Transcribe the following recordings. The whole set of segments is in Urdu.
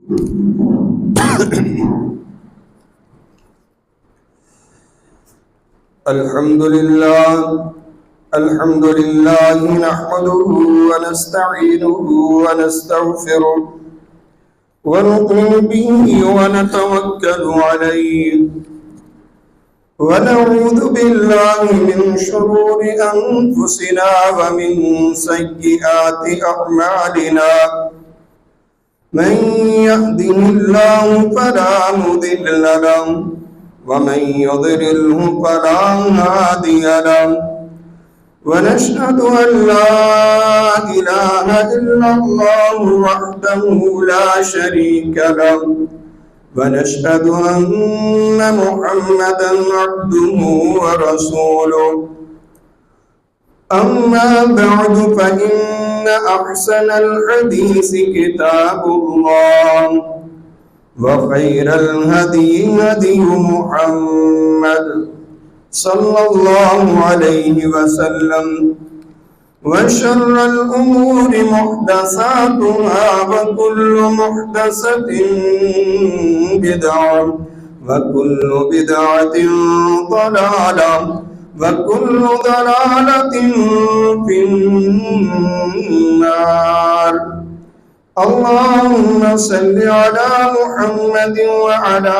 الحمد لله نحمده ونستعينه ونستغفره ونؤمن به ونتوكل عليه ونعوذ بالله من شرور أنفسنا ومن سيئات أعمالنا من يهده الله فلا مضل له ومن يضلله فلا هادي له ونشهد أن لا إله إلا الله وحده لا شريك له ونشهد أن محمدا عبده ورسوله أما بعد فإن أحسن الحديث كتاب الله وخير الهدي هدي محمد صلى الله عليه وسلم وشر الأمور محدثاتها وكل محدثة بدعة وكل بدعة ضلالة وكل ضلالة في النار. اللهم صل على محمد وعلى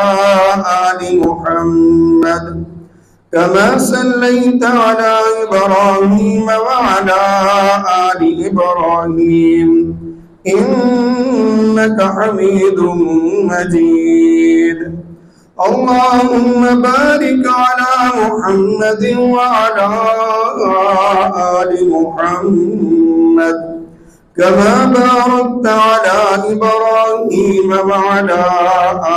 آل محمد كما صليت على إبراهيم وعلى آل إبراهيم إنك حميد مجيد. اللهم بارك على محمد وعلى آل محمد كما باركت على إبراهيم وعلى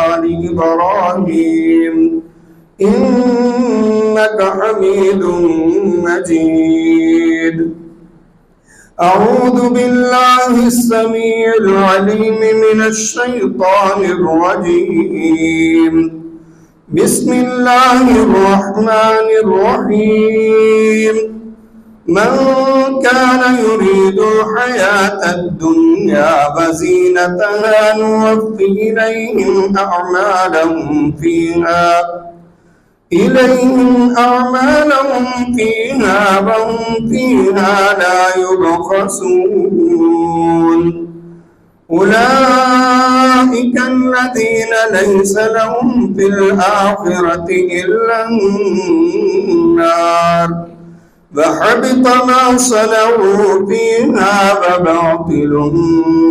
آل إبراهيم إنك حميد مجيد. أعوذ بالله السميع العليم من الشيطان الرجيم. بسم الله الرحمن الرحيم. من كان يريد الحياة الدنيا وزينتها نوفي إليهم أعمالهم فيها وهم فيها لا يبخسون. أولئك الذين ليس لهم في الآخرة إلا النار وحبط ما صنعوا فيها وباطل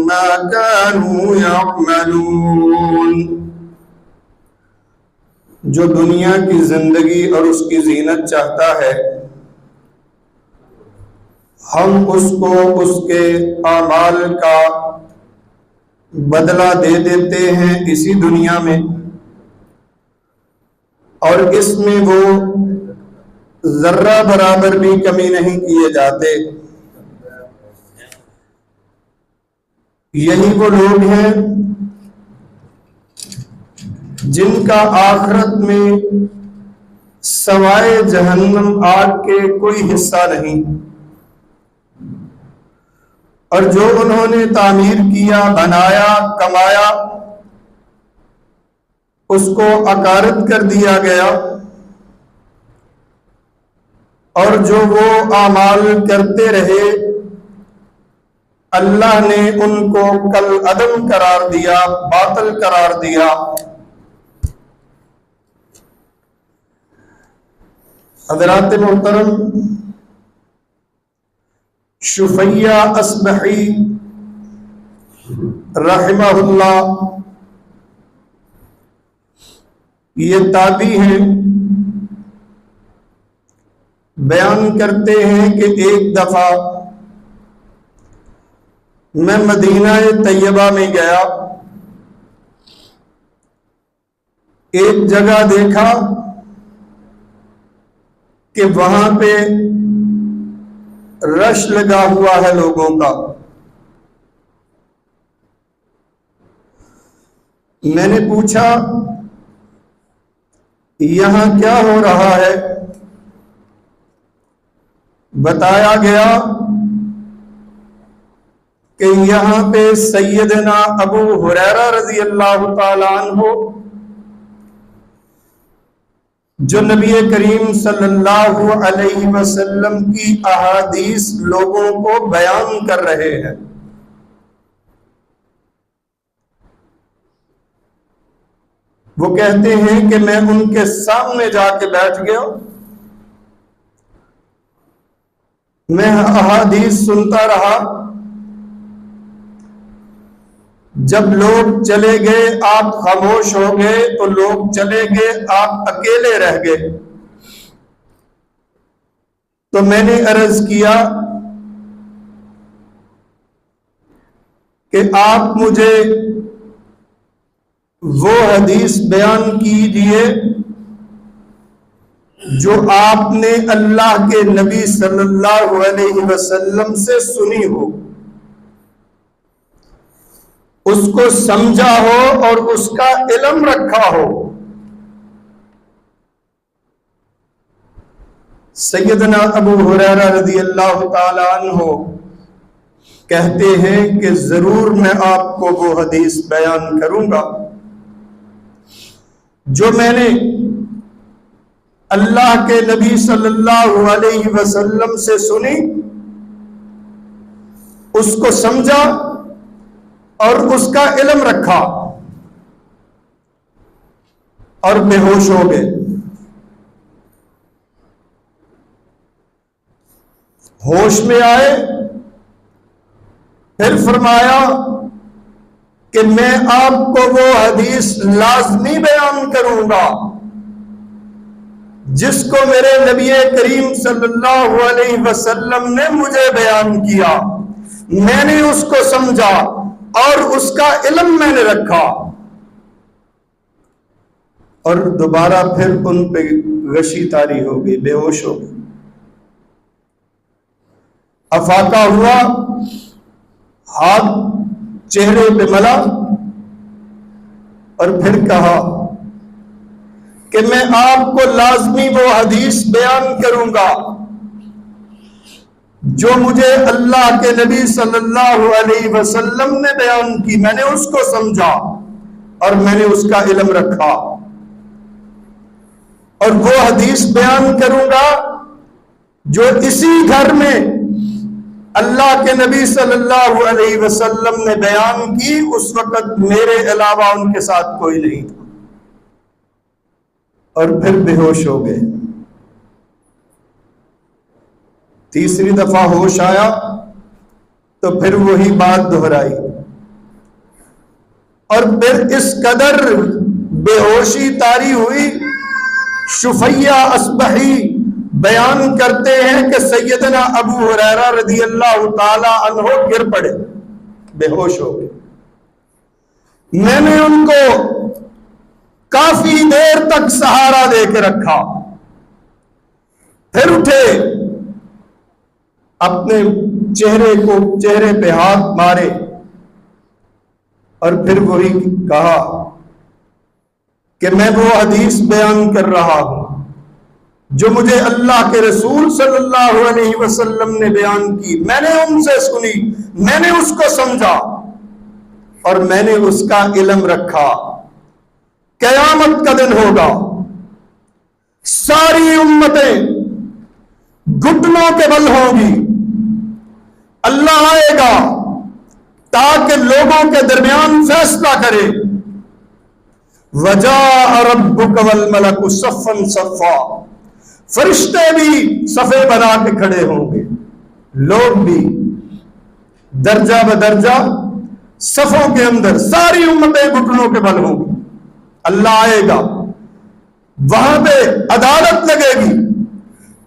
ما كانوا يعملون. جو دنیا کی زندگی اور اس کی زینت چاہتا ہے ہم اس کو اس کے اعمال کا بدلہ دے دیتے ہیں اسی دنیا میں، اور اس میں وہ ذرہ برابر بھی کمی نہیں کیے جاتے. یہی وہ لوگ ہیں جن کا آخرت میں سوائے جہنم آگ کے کوئی حصہ نہیں، اور جو انہوں نے تعمیر کیا، بنایا، کمایا، اس کو اکارت کر دیا گیا، اور جو وہ اعمال کرتے رہے اللہ نے ان کو کل عدم قرار دیا، باطل قرار دیا. حضرات محترم، شفیہ اصبحی رحمہ اللہ یہ تابعی ہیں، بیان کرتے ہیں کہ ایک دفعہ میں مدینہ طیبہ میں گیا، ایک جگہ دیکھا کہ وہاں پہ رش لگا ہوا ہے لوگوں کا. میں نے پوچھا یہاں کیا ہو رہا ہے؟ بتایا گیا کہ یہاں پہ سیدنا ابو ہریرہ رضی اللہ تعالیٰ عنہ جو نبی کریم صلی اللہ علیہ وسلم کی احادیث لوگوں کو بیان کر رہے ہیں، وہ کہتے ہیں کہ میں ان کے سامنے جا کے بیٹھ گیا، میں احادیث سنتا رہا، جب لوگ چلے گئے آپ خاموش ہو گئے، تو لوگ چلے گئے آپ اکیلے رہ گئے، تو میں نے عرض کیا کہ آپ مجھے وہ حدیث بیان کیجئے جو آپ نے اللہ کے نبی صلی اللہ علیہ وسلم سے سنی ہو، اس کو سمجھا ہو اور اس کا علم رکھا ہو۔ سیدنا ابو ہریرہ رضی اللہ تعالی عنہ کہتے ہیں کہ ضرور میں آپ کو وہ حدیث بیان کروں گا جو میں نے اللہ کے نبی صلی اللہ علیہ وسلم سے سنی، اس کو سمجھا اور اس کا علم رکھا، اور بے ہوش ہو گئے۔ ہوش میں آئے، پھر فرمایا کہ میں آپ کو وہ حدیث لازمی بیان کروں گا جس کو میرے نبی کریم صلی اللہ علیہ وسلم نے مجھے بیان کیا، میں نے اس کو سمجھا اور اس کا علم میں نے رکھا۔ اور دوبارہ پھر ان پہ غشی طاری ہو گئی، بے ہوش ہو گئی، افاقہ ہوا، ہاتھ چہرے پہ ملا اور پھر کہا کہ میں آپ کو لازمی وہ حدیث بیان کروں گا جو مجھے اللہ کے نبی صلی اللہ علیہ وسلم نے بیان کی، میں نے اس کو سمجھا اور میں نے اس کا علم رکھا، اور وہ حدیث بیان کروں گا جو اسی گھر میں اللہ کے نبی صلی اللہ علیہ وسلم نے بیان کی، اس وقت میرے علاوہ ان کے ساتھ کوئی نہیں تھا، اور پھر بے ہوش ہو گئے۔ تیسری دفعہ ہوش آیا تو پھر وہی بات دہرائی، اور پھر اس قدر بے ہوشی طاری ہوئی، شفیہ اصبحی بیان کرتے ہیں کہ سیدنا ابو ہریرہ رضی اللہ تعالی عنہ گر پڑے، بے ہوش ہو گئے۔ میں نے ان کو کافی دیر تک سہارا دے کے رکھا، پھر اٹھے، اپنے چہرے پہ ہاتھ مارے، اور پھر وہی کہا کہ میں وہ حدیث بیان کر رہا ہوں جو مجھے اللہ کے رسول صلی اللہ علیہ وسلم نے بیان کی، میں نے ان سے سنی، میں نے اس کو سمجھا اور میں نے اس کا علم رکھا۔ قیامت کا دن ہوگا، ساری امتیں گھٹنوں کے بل ہوں گی، اللہ آئے گا تاکہ لوگوں کے درمیان فیصلہ کرے۔ وَجَاءَ رَبُّكَ وَالْمَلَكُ صَفًّا صَفًّا، فرشتے بھی صفے بنا کے کھڑے ہوں گے، لوگ بھی درجہ بدرجہ صفوں کے اندر، ساری امتیں گھٹنوں کے بل ہوں گی۔ اللہ آئے گا، وہاں پہ عدالت لگے گی،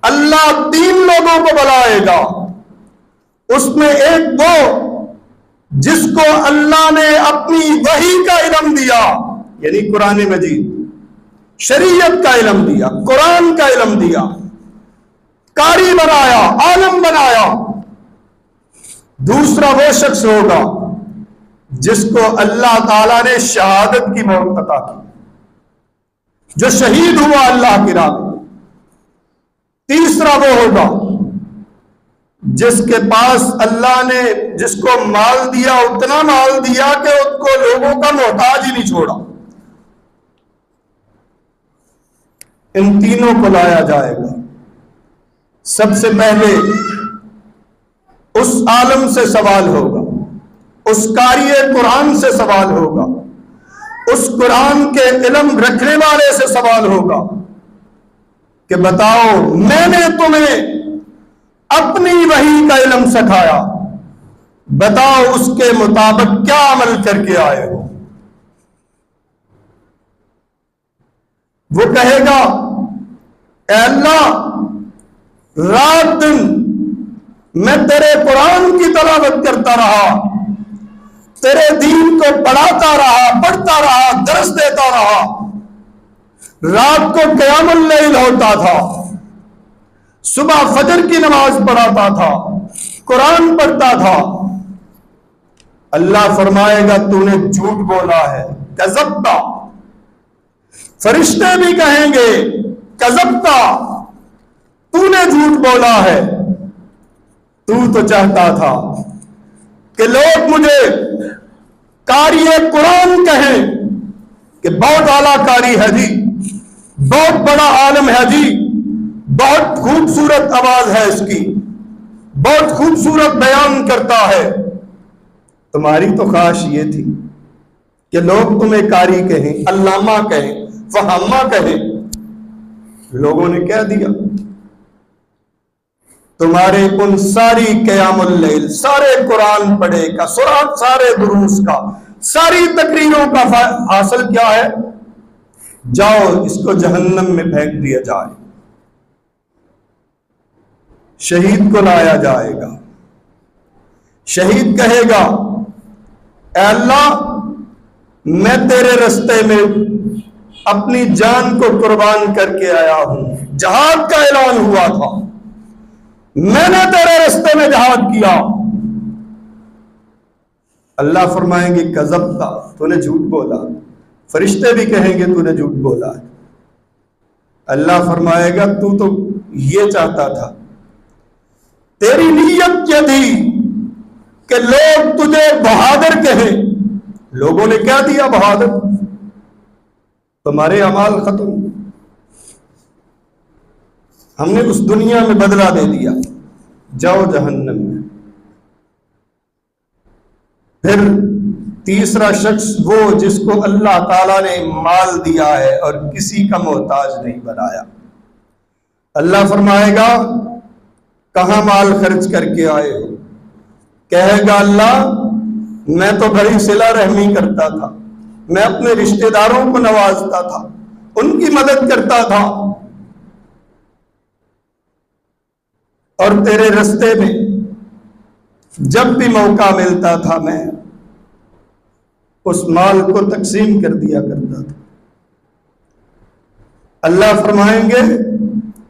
اللہ 3 لوگوں کو بلائے گا، اس میں ایک وہ جس کو اللہ نے اپنی وحی کا علم دیا، یعنی قرآن مجید، شریعت کا علم دیا، قرآن کا علم دیا، قاری بنایا، عالم بنایا۔ دوسرا وہ شخص ہوگا جس کو اللہ تعالیٰ نے شہادت کی موت عطا کی، جو شہید ہوا اللہ کی راہ میں۔ تیسرا وہ ہوگا جس کے پاس اللہ نے جس کو مال دیا اتنا مال دیا کہ اس کو لوگوں کا محتاج ہی نہیں چھوڑا. ان تینوں کو لایا جائے گا. سب سے پہلے اس عالم سے سوال ہوگا, اس قاری قرآن سے سوال ہوگا, اس قرآن کے علم رکھنے والے سے سوال ہوگا کہ بتاؤ میں نے تمہیں اپنی وحی کا علم سکھایا, بتاؤ اس کے مطابق کیا عمل کر کے آئے ہو. وہ کہے گا اے اللہ رات دن میں تیرے قرآن کی تلاوت کرتا رہا, تیرے دین کو پڑھاتا رہا, پڑھتا رہا, درس دیتا رہا, رات کو قیام اللیل ہوتا تھا, صبح فجر کی نماز پڑھاتا تھا, قرآن پڑھتا تھا. اللہ فرمائے گا تو نے جھوٹ بولا ہے, کذبتا. فرشتے بھی کہیں گے کذبتا, تو نے جھوٹ بولا ہے, تو چاہتا تھا کہ لوگ مجھے قاری قرآن کہیں کہ بہت اعلیٰ قاری ہے جی, بہت بڑا عالم ہے جی, بہت خوبصورت آواز ہے اس کی, بہت خوبصورت بیان کرتا ہے. تمہاری تو خواہش یہ تھی کہ لوگ تمہیں قاری کہیں, علامہ کہیں, فہامہ کہیں. لوگوں نے کہہ دیا. تمہارے ان ساری قیام اللیل, سارے قرآن پڑھے کا, سارے دروس کا, ساری تقریروں کا حاصل کیا ہے؟ جاؤ اس کو جہنم میں پھینک دیا جائے. شہید کو لایا جائے گا. شہید کہے گا اے اللہ میں تیرے رستے میں اپنی جان کو قربان کر کے آیا ہوں, جہاد کا اعلان ہوا تھا, میں نے تیرے رستے میں جہاد کیا. اللہ فرمائیں گے کذبتا, تو نے جھوٹ بولا. فرشتے بھی کہیں گے تو نے جھوٹ بولا ہے. اللہ فرمائے گا تو یہ چاہتا تھا, تیری نیت یہ تھی کہ لوگ تجھے بہادر کہیں. لوگوں نے کیا دیا بہادر, تمہارے اعمال ختم. ہم نے اس دنیا میں بدلہ دے دیا, جاؤ جہنم میں. پھر تیسرا شخص وہ جس کو اللہ تعالیٰ نے مال دیا ہے اور کسی کا محتاج نہیں بنایا. اللہ فرمائے گا کہاں مال خرچ کر کے آئے ہو؟ کہے گا اللہ میں تو بڑی صلہ رحمی کرتا تھا, میں اپنے رشتہ داروں کو نوازتا تھا, ان کی مدد کرتا تھا, اور تیرے رستے میں جب بھی موقع ملتا تھا میں اس مال کو تقسیم کر دیا کرتا تھا. اللہ فرمائیں گے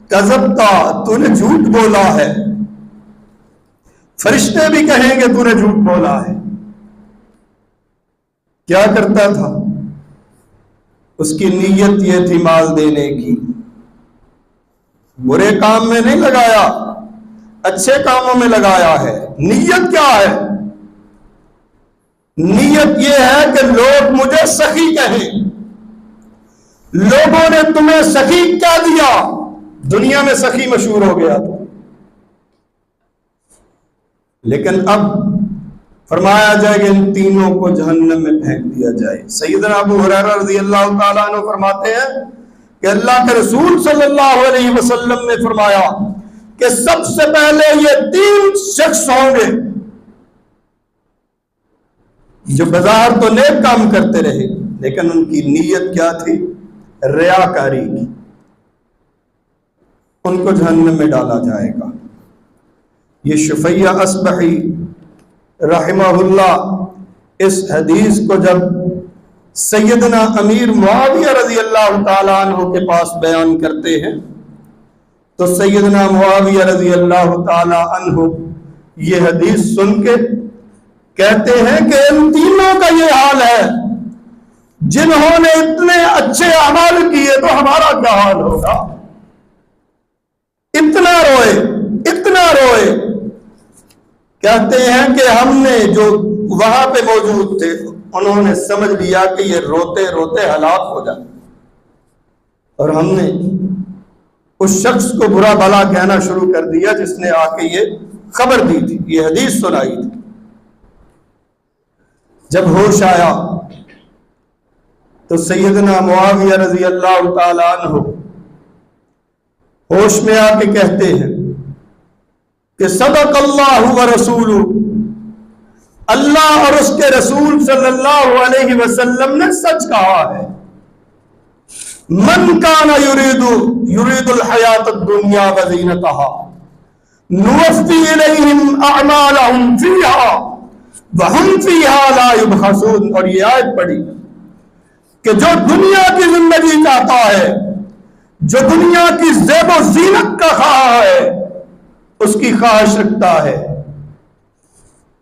کذبتا, تو نے جھوٹ بولا ہے. فرشتے بھی کہیں گے تو نے جھوٹ بولا ہے. کیا کرتا تھا؟ اس کی نیت یہ تھی مال دینے کی, برے کام میں نہیں لگایا, اچھے کاموں میں لگایا ہے. نیت کیا ہے؟ نیت یہ ہے کہ لوگ مجھے سخی کہیں. لوگوں نے تمہیں سخی کیا دیا؟ دنیا میں سخی مشہور ہو گیا تھا. لیکن اب فرمایا جائے کہ ان تینوں کو جہنم میں پھینک دیا جائے. سیدنا ابو ہریرہ رضی اللہ تعالیٰ عنہ فرماتے ہیں کہ اللہ کے رسول صلی اللہ علیہ وسلم نے فرمایا کہ سب سے پہلے یہ تین شخص ہوں گے جو بظاہر تو نیک کام کرتے رہے لیکن ان کی نیت کیا تھی؟ ریاکاری کی. ان کو جہنم میں ڈالا جائے گا. یہ شفیع اصبحی رحمہ اللہ اس حدیث کو جب سیدنا امیر معاویہ رضی اللہ تعالیٰ عنہ کے پاس بیان کرتے ہیں تو سیدنا معاویہ رضی اللہ تعالیٰ عنہ یہ حدیث سن کے کہتے ہیں کہ ان تینوں کا یہ حال ہے جنہوں نے اتنے اچھے اعمال کیے تو ہمارا کیا حال ہوگا. اتنا روئے کہتے ہیں کہ ہم نے جو وہاں پہ موجود تھے انہوں نے سمجھ لیا کہ یہ روتے روتے ہلاک ہو جائے، اور ہم نے اس شخص کو برا بھلا کہنا شروع کر دیا جس نے آ کے یہ خبر دی تھی، یہ حدیث سنائی تھی۔ جب ہوش آیا تو سیدنا معاویہ رضی اللہ تعالی عنہ ہوش میں آ کے کہتے ہیں کہ صدق اللہ و رسول، اللہ اور اس کے رسول صلی اللہ علیہ وسلم نے سچ کہا ہے، من کان یرید الحیات الدنیا وزینتها نوفی الیہم اعمالہم فیہا وہم فیہا لا یبخسون۔ اور یہ آیت پڑھی کہ جو دنیا کی زندگی چاہتا ہے، جو دنیا کی زیب و زینت کا خواہاں ہے، اس کی خواہش رکھتا ہے،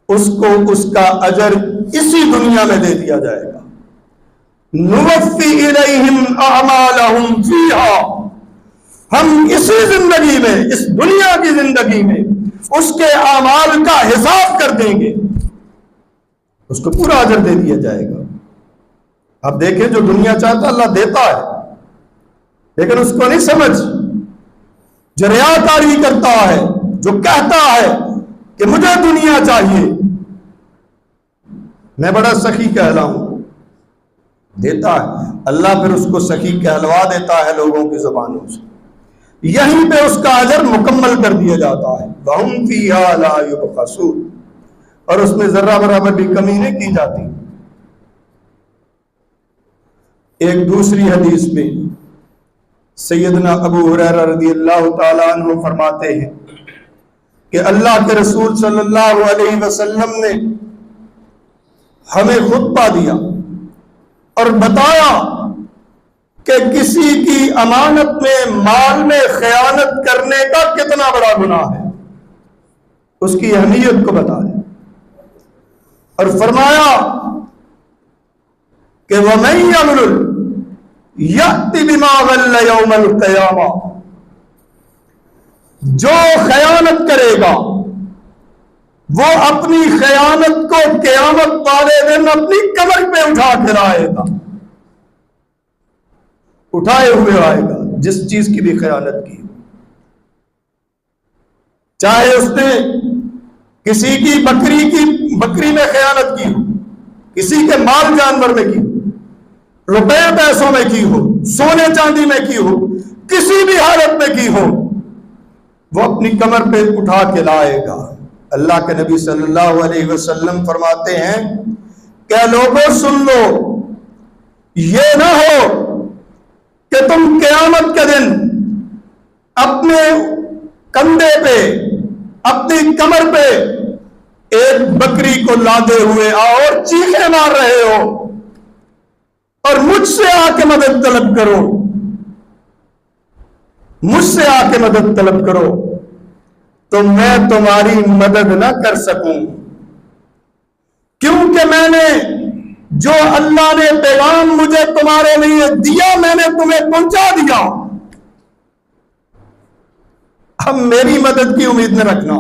اس کو اس کا اجر اسی دنیا میں دے دیا جائے گا۔ نوفی الیہم اعمالہم فیہا، ہم اسی زندگی میں، اس دنیا کی زندگی میں اس کے اعمال کا حساب کر دیں گے، اس کو پورا اجر دے دیا جائے گا۔ اب دیکھیں، جو دنیا چاہتا اللہ دیتا ہے، لیکن اس کو نہیں سمجھ، جو ریاکاری کرتا ہے، جو کہتا ہے کہ مجھے دنیا چاہیے، میں بڑا سخی کہلاؤں، دیتا ہے اللہ، پھر اس کو سخی کہلوا دیتا ہے لوگوں کی زبانوں سے، یہیں پہ اس کا اجر مکمل کر دیا جاتا ہے۔ وَهُمْ فِيهَا لَا يُبْخَسُونَ، اور اس میں ذرہ برابر بھی کمی نہیں کی جاتی۔ ایک دوسری حدیث میں سیدنا ابو ہریرہ رضی اللہ تعالیٰ عنہ فرماتے ہیں کہ اللہ کے رسول صلی اللہ علیہ وسلم نے ہمیں خطبہ دیا اور بتایا کہ کسی کی امانت میں، مال میں خیانت کرنے کا کتنا بڑا گناہ ہے، اس کی اہمیت کو بتایا، اور فرمایا کہ وَمَن يَغْلُلْ یأتی بما غل یوم القیامہ، جو خیانت کرے گا وہ اپنی خیانت کو قیامت والے دن اپنی کمر پہ اٹھا کے لائے گا، اٹھائے ہوئے آئے گا، جس چیز کی بھی خیانت کی، چاہے اس نے کسی کی بکری میں خیانت کی ہو، کسی کے مال جانور میں کی ہو، روپے پیسوں میں کی ہو، سونے چاندی میں کی ہو، کسی بھی حالت میں کی ہو، وہ اپنی کمر پہ اٹھا کے لائے گا۔ اللہ کے نبی صلی اللہ علیہ وسلم فرماتے ہیں کہ لوگوں سن لو، یہ نہ ہو کہ تم قیامت کے دن اپنے کندھے پہ، اپنی کمر پہ ایک بکری کو لادے ہوئے آؤ اور چیخیں مار رہے ہو اور مجھ سے آ کے مدد طلب کرو، مجھ سے آ کے مدد طلب کرو، تو میں تمہاری مدد نہ کر سکوں، کیونکہ میں نے جو اللہ نے پیغام مجھے تمہارے لیے دیا میں نے تمہیں پہنچا دیا، اب میری مدد کی امید نہ رکھنا۔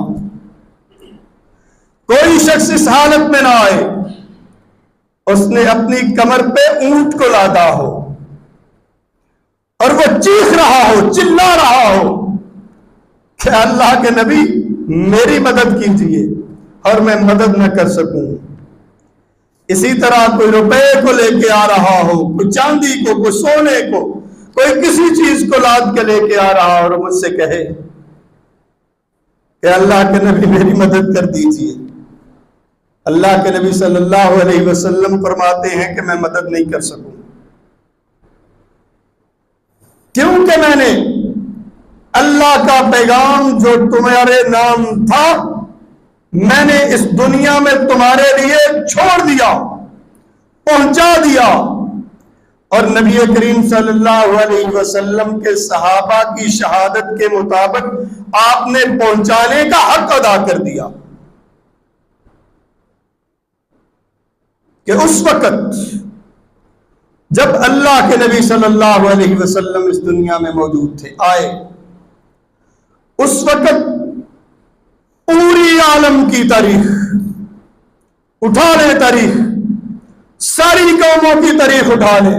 کوئی شخص اس حالت میں نہ آئے اس نے اپنی کمر پہ اونٹ کو لادا ہو اور وہ چیخ رہا ہو، چلا رہا ہو کہ اللہ کے نبی میری مدد کیجیے، اور میں مدد نہ کر سکوں۔ اسی طرح کوئی روپے کو لے کے آ رہا ہو، کوئی چاندی کو، کوئی سونے کو، کوئی کسی چیز کو لاد کے لے کے آ رہا ہو اور مجھ سے کہے کہ اللہ کے نبی میری مدد کر دیجیے، اللہ کے نبی صلی اللہ علیہ وسلم فرماتے ہیں کہ میں مدد نہیں کر سکوں، کیونکہ میں نے اللہ کا پیغام جو تمہارے نام تھا میں نے اس دنیا میں تمہارے لیے چھوڑ دیا، پہنچا دیا، اور نبی کریم صلی اللہ علیہ وسلم کے صحابہ کی شہادت کے مطابق آپ نے پہنچانے کا حق ادا کر دیا کہ اس وقت جب اللہ کے نبی صلی اللہ علیہ وسلم اس دنیا میں موجود تھے، آئے، اس وقت پوری عالم کی تاریخ اٹھا لے، تاریخ ساری قوموں کی تاریخ اٹھا لے،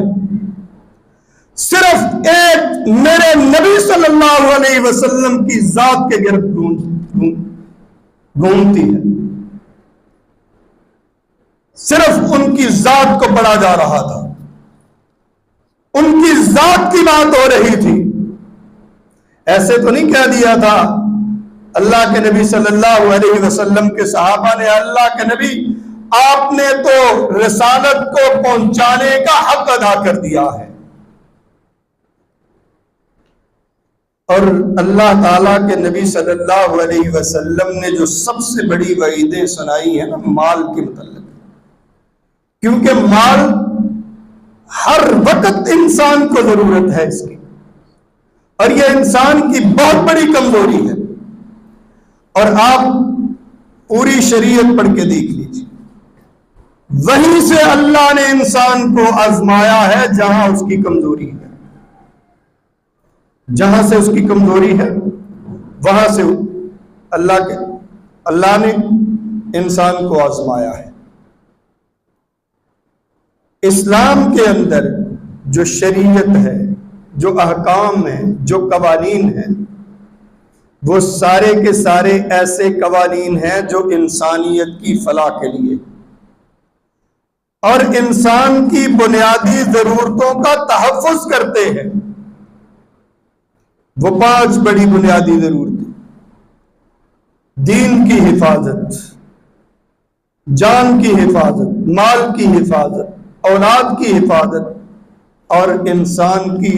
صرف ایک میرے نبی صلی اللہ علیہ وسلم کی ذات کے گرد گھومتی ہے، صرف ان کی ذات کو پڑھا جا رہا تھا، ان کی ذات کی بات ہو رہی تھی۔ ایسے تو نہیں کہہ دیا تھا اللہ کے نبی صلی اللہ علیہ وسلم کے صحابہ نے، اللہ کے نبی آپ نے تو رسالت کو پہنچانے کا حق ادا کر دیا ہے، اور اللہ تعالیٰ کے نبی صلی اللہ علیہ وسلم نے جو سب سے بڑی وعیدیں سنائی ہیں نا مال کے متعلق، کیونکہ مال ہر وقت انسان کو ضرورت ہے اس کی، اور یہ انسان کی بہت بڑی کمزوری ہے، اور آپ پوری شریعت پڑھ کے دیکھ لیجیے، وہیں سے اللہ نے انسان کو آزمایا ہے جہاں اس کی کمزوری ہے، جہاں سے اس کی کمزوری ہے وہاں سے اللہ نے انسان کو آزمایا ہے۔ اسلام کے اندر جو شریعت ہے، جو احکام ہیں، جو قوانین ہیں، وہ سارے کے سارے ایسے قوانین ہیں جو انسانیت کی فلاح کے لیے اور انسان کی بنیادی ضرورتوں کا تحفظ کرتے ہیں۔ وہ 5 بڑی بنیادی ضرورتیں: دین کی حفاظت، جان کی حفاظت، مال کی حفاظت، اولاد کی حفاظت، اور انسان کی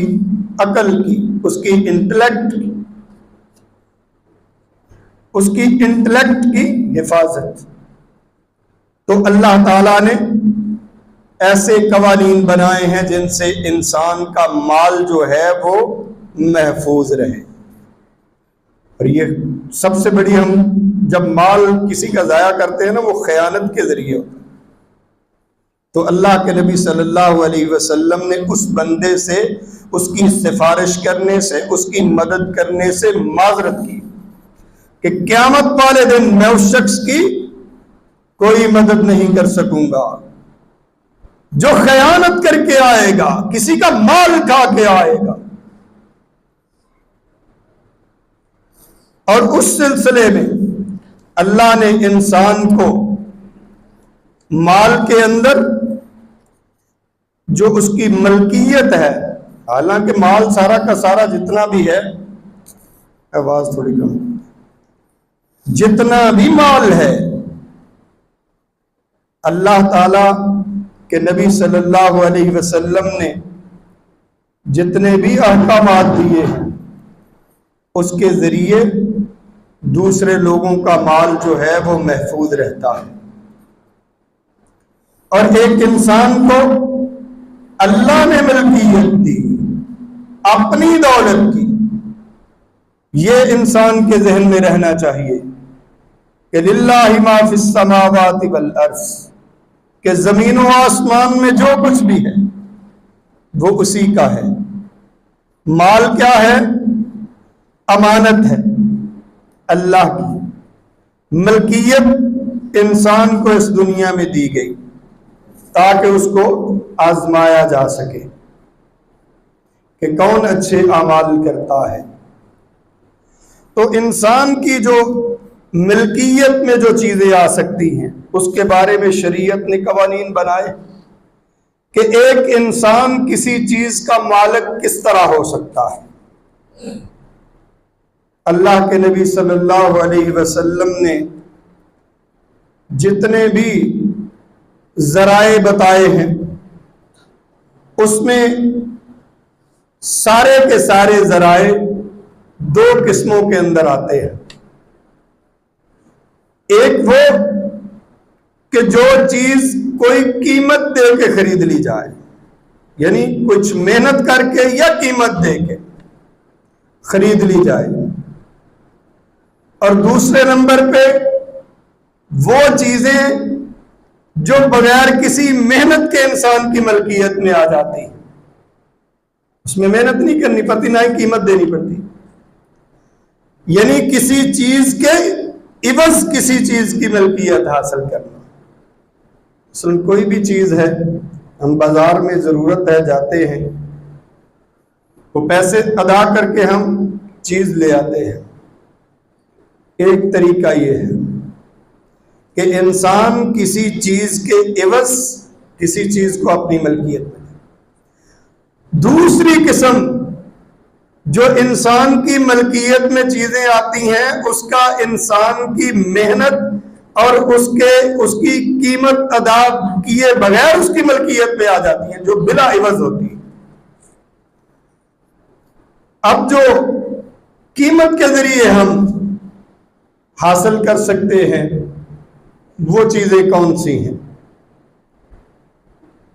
عقل کی، اس کی انٹلیکٹ کی حفاظت۔ تو اللہ تعالیٰ نے ایسے قوانین بنائے ہیں جن سے انسان کا مال جو ہے وہ محفوظ رہے، اور یہ سب سے بڑی، ہم جب مال کسی کا ضائع کرتے ہیں نا وہ خیانت کے ذریعے ہوتا ہے، تو اللہ کے نبی صلی اللہ علیہ وسلم نے اس بندے سے اس کی سفارش کرنے سے، اس کی مدد کرنے سے معذرت کی کہ قیامت والے دن میں اس شخص کی کوئی مدد نہیں کر سکوں گا جو خیانت کر کے آئے گا، کسی کا مال کھا کے آئے گا۔ اور اس سلسلے میں اللہ نے انسان کو مال کے اندر جو اس کی ملکیت ہے، حالانکہ مال سارا کا سارا جتنا بھی ہے، آواز تھوڑی کم، جتنا بھی مال ہے، اللہ تعالی کے نبی صلی اللہ علیہ وسلم نے جتنے بھی احکامات دیے ہیں اس کے ذریعے دوسرے لوگوں کا مال جو ہے وہ محفوظ رہتا ہے، اور ایک انسان کو اللہ نے ملکیت دی اپنی دولت کی، یہ انسان کے ذہن میں رہنا چاہیے کہ للہ ما فی السماوات والارض، کہ زمین و آسمان میں جو کچھ بھی ہے وہ اسی کا ہے۔ مال کیا ہے؟ امانت ہے اللہ کی، ملکیت انسان کو اس دنیا میں دی گئی تاکہ اس کو آزمایا جا سکے کہ کون اچھے اعمال کرتا ہے۔ تو انسان کی جو ملکیت میں جو چیزیں آ سکتی ہیں اس کے بارے میں شریعت نے قوانین بنائے کہ ایک انسان کسی چیز کا مالک کس طرح ہو سکتا ہے۔ اللہ کے نبی صلی اللہ علیہ وسلم نے جتنے بھی ذرائع بتائے ہیں اس میں سارے کے سارے ذرائع 2 قسموں کے اندر آتے ہیں۔ ایک وہ کہ جو چیز کوئی قیمت دے کے خرید لی جائے، یعنی کچھ محنت کر کے یا قیمت دے کے خرید لی جائے، اور دوسرے نمبر پہ وہ چیزیں جو بغیر کسی محنت کے انسان کی ملکیت میں آ جاتی ہیں، اس میں محنت نہیں کرنی پڑتی، نہ ہی قیمت دینی پڑتی، یعنی کسی چیز کے عوض کسی چیز کی ملکیت حاصل کرنا. مثلا کوئی بھی چیز ہے، ہم بازار میں ضرورت ہے جاتے ہیں، وہ پیسے ادا کر کے ہم چیز لے آتے ہیں. ایک طریقہ یہ ہے کہ انسان کسی چیز کے عوض کسی چیز کو اپنی ملکیت میں. دوسری قسم جو انسان کی ملکیت میں چیزیں آتی ہیں، اس کا انسان کی محنت اور اس کی قیمت ادا کیے بغیر اس کی ملکیت میں آ جاتی ہیں، جو بلا عوض ہوتی ہیں. اب جو قیمت کے ذریعے ہم حاصل کر سکتے ہیں وہ چیزیں کون سی ہیں؟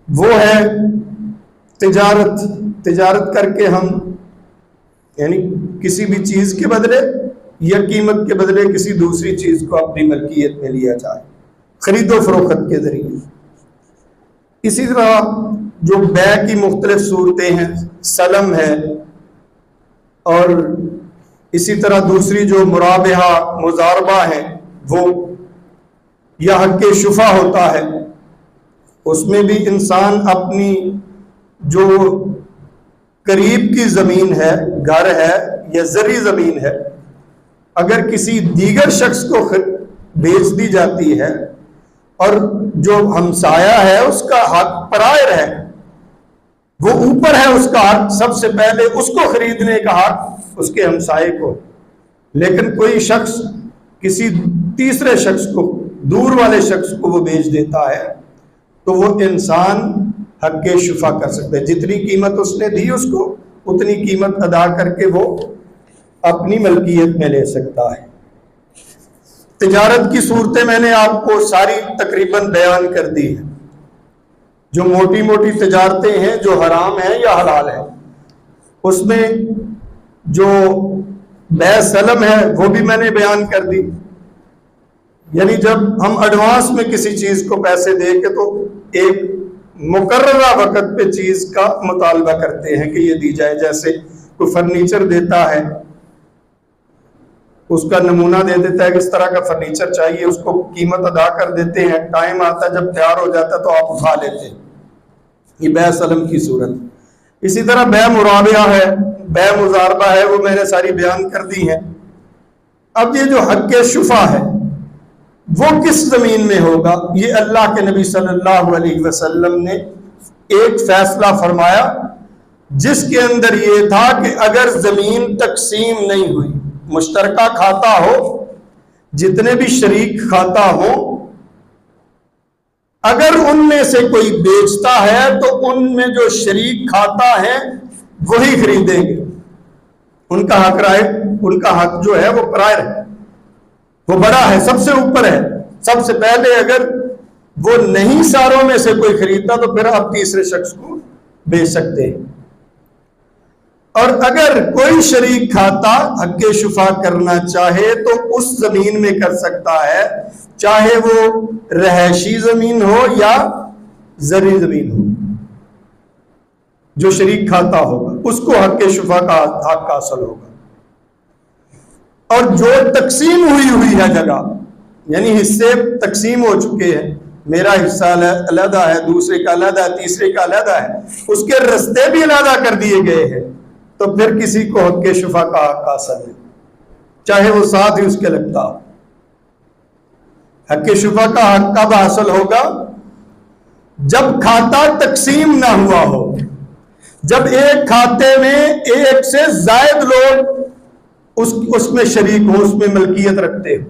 وہ ہے تجارت کر کے ہم، یعنی کسی بھی چیز کے بدلے یا قیمت کے بدلے کسی دوسری چیز کو اپنی ملکیت میں لیا جائے، خرید و فروخت کے ذریعے. اسی طرح جو بیع کی مختلف صورتیں ہیں، سلم ہے، اور اسی طرح دوسری جو مرابحہ مضاربہ ہیں وہ، یا حق شفا ہوتا ہے، اس میں بھی انسان اپنی جو قریب کی زمین ہے، گھر ہے یا زرعی زمین ہے، اگر کسی دیگر شخص کو بیچ دی جاتی ہے اور جو ہمسایہ ہے اس کا حق پرائر ہے، وہ اوپر ہے اس کا حق، سب سے پہلے اس کو خریدنے کا حق اس کے ہمسائے کو. لیکن کوئی شخص کسی تیسرے شخص کو، دور والے شخص کو وہ بیچ دیتا ہے، تو وہ انسان حق شفا کر سکتا ہے. جتنی قیمت اس نے دی اس کو، اتنی قیمت ادا کر کے وہ اپنی ملکیت میں لے سکتا ہے. تجارت کی صورتیں میں نے آپ کو ساری تقریباً بیان کر دی ہیں. جو موٹی موٹی تجارتیں ہیں جو حرام ہیں یا حلال ہیں، اس میں جو بیع سلم ہے وہ بھی میں نے بیان کر دی. یعنی جب ہم ایڈوانس میں کسی چیز کو پیسے دے کے تو ایک مقررہ وقت پہ چیز کا مطالبہ کرتے ہیں کہ یہ دی جائے. جیسے کوئی فرنیچر دیتا ہے، اس کا نمونہ دے دیتا ہے کہ اس طرح کا فرنیچر چاہیے، اس کو قیمت ادا کر دیتے ہیں، ٹائم آتا ہے جب تیار ہو جاتا ہے تو آپ اٹھا لیتے ہیں. یہ بیع سلم کی صورت. اسی طرح بیع مرابحہ ہے، بیع مضاربہ ہے، وہ میں نے ساری بیان کر دی ہیں. اب یہ جو حق شفا ہے وہ کس زمین میں ہوگا؟ یہ اللہ کے نبی صلی اللہ علیہ وسلم نے ایک فیصلہ فرمایا جس کے اندر یہ تھا کہ اگر زمین تقسیم نہیں ہوئی، مشترکہ کھاتا ہو، جتنے بھی شریک کھاتا ہو، اگر ان میں سے کوئی بیچتا ہے تو ان میں جو شریک کھاتا ہے وہی خریدیں گے. ان کا حق رائے، ان کا حق جو ہے وہ پرائر ہے، وہ بڑا ہے، سب سے اوپر ہے. سب سے پہلے اگر وہ نہیں ساروں میں سے کوئی خریدتا تو پھر آپ تیسرے شخص کو بیچ سکتے ہیں. اور اگر کوئی شریک کھاتا حق شفا کرنا چاہے تو اس زمین میں کر سکتا ہے، چاہے وہ رہائشی زمین ہو یا زرعی زمین ہو. جو شریک کھاتا ہوگا اس کو حق شفا کا حق حاصل ہوگا. اور جو تقسیم ہوئی ہے جگہ، یعنی حصے تقسیم ہو چکے ہیں، میرا حصہ علیحدہ ہے، دوسرے کا علیحدہ ہے، تیسرے کا علیحدہ ہے، اس کے رستے بھی علیحدہ کر دیے گئے ہیں، تو پھر کسی کو حق شفا کا حق حاصل ہے، چاہے وہ ساتھ ہی اس کے لگتا ہو. حق شفا کا حق کب حاصل ہوگا؟ جب کھاتا تقسیم نہ ہوا ہو، جب ایک کھاتے میں ایک سے زائد لوگ اس میں شریک ہو، اس میں ملکیت رکھتے ہو،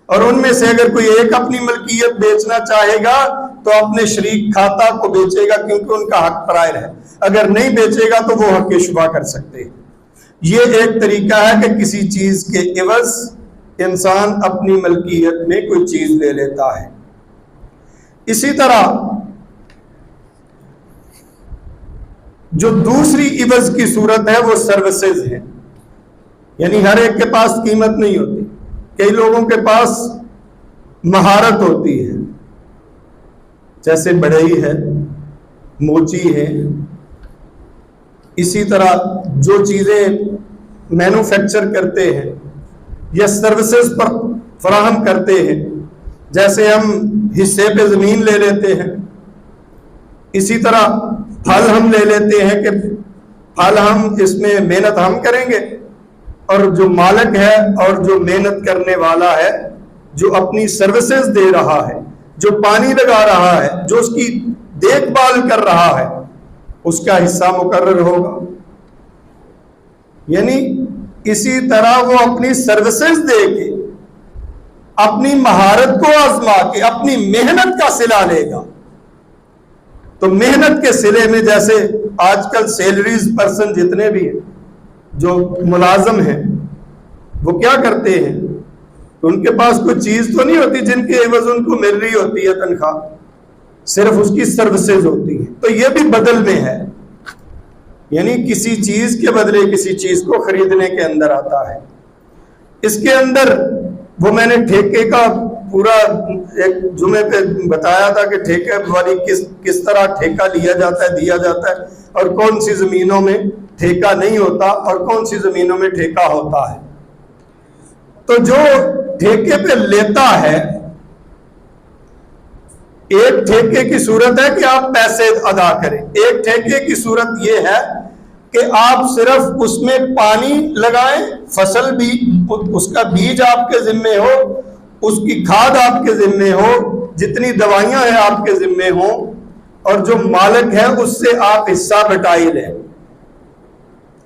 اور ان میں سے اگر کوئی ایک اپنی ملکیت بیچنا چاہے گا تو اپنے شریک کھاتا کو بیچے گا کیونکہ ان کا حق پرائر ہے. اگر نہیں بیچے گا تو وہ حق شفا کر سکتے ہیں. یہ ایک طریقہ ہے کہ کسی چیز کے عوض انسان اپنی ملکیت میں کوئی چیز لے لیتا ہے. اسی طرح جو دوسری عوض کی صورت ہے وہ سروسز ہے. یعنی ہر ایک کے پاس قیمت نہیں ہوتی، کئی لوگوں کے پاس مہارت ہوتی ہے، جیسے بڑھئی ہے، موچی ہے. اسی طرح جو چیزیں مینوفیکچر کرتے ہیں یا سروسز پر فراہم کرتے ہیں. جیسے ہم حصے پہ زمین لے لیتے ہیں، اسی طرح پھل ہم لے لیتے ہیں کہ پھل ہم اس میں محنت ہم کریں گے، اور جو مالک ہے اور جو محنت کرنے والا ہے، جو اپنی سروسز دے رہا ہے، جو پانی لگا رہا ہے، جو اس کی دیکھ بھال کر رہا ہے، اس کا حصہ مقرر ہوگا. یعنی اسی طرح وہ اپنی سروسز دے کے، اپنی مہارت کو آزما کے، اپنی محنت کا صلہ لے گا. تو محنت کے صلے میں جیسے آج کل سیلریز پرسن جتنے بھی ہیں جو ملازم ہیں، وہ کیا کرتے ہیں؟ ان کے پاس کوئی چیز تو نہیں ہوتی جن کے عوض ان کو مل رہی ہوتی ہے تنخواہ، صرف اس کی سروسز ہوتی ہیں. تو یہ بھی بدل میں ہے، یعنی کسی چیز کے بدلے کسی چیز کو خریدنے کے اندر آتا ہے. اس کے اندر وہ میں نے ٹھیکے کا پورا ایک جمعے پہ بتایا تھا کہ ٹھیکے والی کس طرح ٹھیکہ لیا جاتا ہے، دیا جاتا ہے، اور کون سی زمینوں میں ٹھیکہ نہیں ہوتا اور کون سی زمینوں میں ٹھیکہ ہوتا ہے. تو جو ٹھیکے پہ لیتا ہے، ایک ٹھیکے کی صورت ہے کہ آپ پیسے ادا کریں، ایک ٹھیکے کی صورت یہ ہے کہ آپ صرف اس میں پانی لگائیں، فصل بھی اس کا بیج آپ کے ذمے ہو، اس کی کھاد آپ کے ذمے ہو، جتنی دوائیاں ہیں آپ کے ذمے ہوں، اور جو مالک ہے اس سے آپ حصہ بٹائی لیں،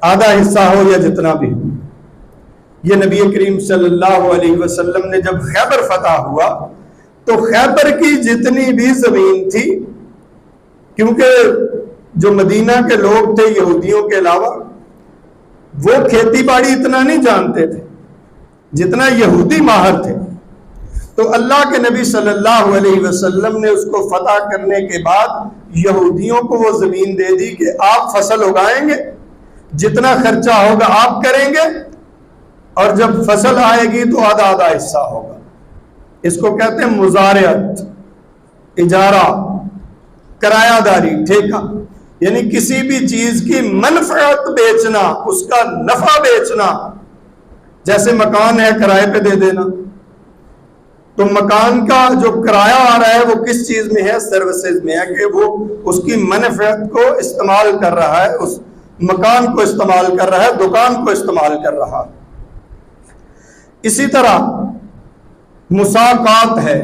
آدھا حصہ ہو یا جتنا بھی ہو. یہ نبی کریم صلی اللہ علیہ وسلم نے جب خیبر فتح ہوا تو خیبر کی جتنی بھی زمین تھی، کیونکہ جو مدینہ کے لوگ تھے یہودیوں کے علاوہ، وہ کھیتی باڑی اتنا نہیں جانتے تھے جتنا یہودی ماہر تھے. تو اللہ کے نبی صلی اللہ علیہ وسلم نے اس کو فتح کرنے کے بعد یہودیوں کو وہ زمین دے دی کہ آپ فصل اگائیں گے، جتنا خرچہ ہوگا آپ کریں گے، اور جب فصل آئے گی تو آدھا آدھا حصہ ہوگا. اس کو کہتے ہیں مزارعت، اجارہ، کرایہ داری، ٹھیکہ. یعنی کسی بھی چیز کی منفعت بیچنا، اس کا نفع بیچنا. جیسے مکان ہے کرائے پہ دے دینا، تو مکان کا جو کرایہ آ رہا ہے وہ کس چیز میں ہے؟ سروسز میں ہے، کہ وہ اس کی منفعت کو استعمال کر رہا ہے، اس مکان کو استعمال کر رہا ہے، دکان کو استعمال کر رہا ہے. اسی طرح مساقات ہے،